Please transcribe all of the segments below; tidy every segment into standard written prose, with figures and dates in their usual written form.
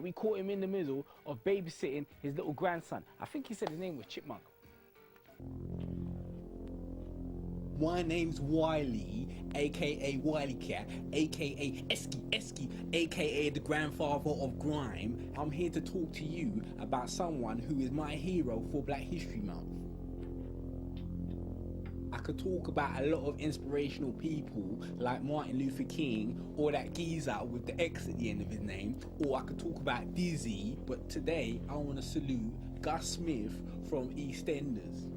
We caught him in the middle of babysitting his little grandson. I think he said his name was Chipmunk. My name's Wiley, aka Wiley Cat, aka Esky, aka the grandfather of grime. I'm here to talk to you about someone who is my hero for Black History Month. I could talk about a lot of inspirational people like Martin Luther King or that geezer with the X at the end of his name, or I could talk about Dizzy, but today I want to salute Gus Smith from EastEnders.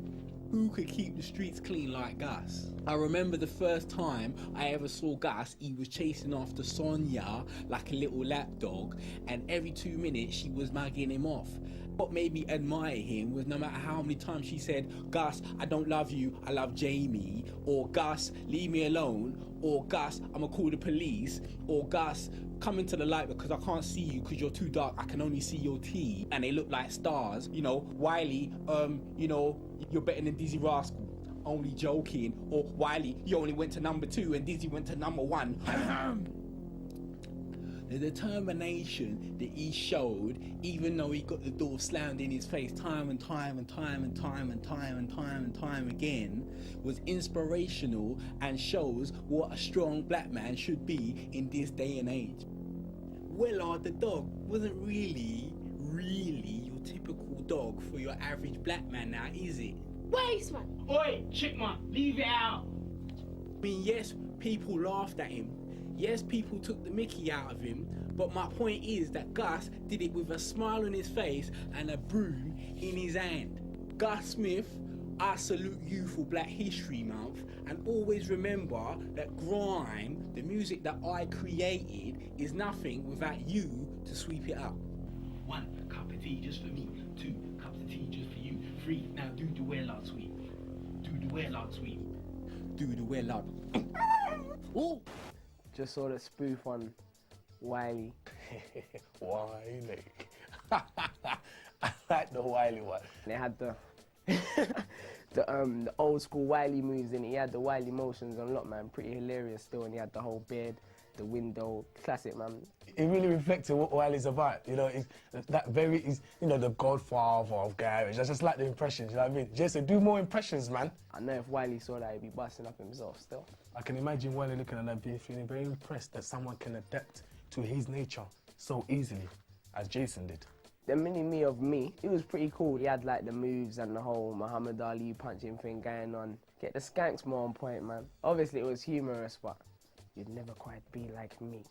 Who could keep the streets clean like Gus? I remember the first time I ever saw Gus, he was chasing after Sonia like a little lapdog, and every 2 minutes she was mugging him off. What made me admire him was no matter how many times she said, "Gus, I don't love you, I love Jamie," or "Gus, leave me alone," or "Gus, I'ma call the police," or "Gus, come into the light because I can't see you because you're too dark, I can only see your teeth," and they look like stars. You know, Wiley, you're better than Dizzy Rascal. Only joking. Or Wiley, you only went to number 2 and Dizzy went to number 1. The determination that he showed, even though he got the door slammed in his face time and time again, was inspirational and shows what a strong black man should be in this day and age. Willard the dog wasn't really your typical dog for your average black man now, is it? Waste man! Oi, Chipmunk, leave it out! I mean, yes, people laughed at him. Yes, people took the mickey out of him, but my point is that Gus did it with a smile on his face and a broom in his hand. Gus Smith, I salute you for Black History Month, and always remember that grime, the music that I created, is nothing without you to sweep it up. 1 cup of tea just for me, 2 cups of tea just for you, 3, now do the well out sweep. Do the well out sweep. Do the well out. Ooh! Just saw the spoof on Wiley. Wiley. I like the Wiley one. They had the the old school Wiley moves in it. He had the Wiley motions on lock, man. Pretty hilarious still, and he had the whole beard, the window, classic, man. It really reflected what Wiley's about. You know, he's the godfather of garage. I just like the impressions, you know what I mean? Jason, do more impressions, man. I know if Wiley saw that, he'd be busting up himself still. I can imagine Wiley looking at that being feeling very impressed that someone can adapt to his nature so easily, as Jason did. The mini-me of me, it was pretty cool. He had like the moves and the whole Muhammad Ali punching thing going on. Get the skanks more on point, man. Obviously it was humorous, but you'd never quite be like me.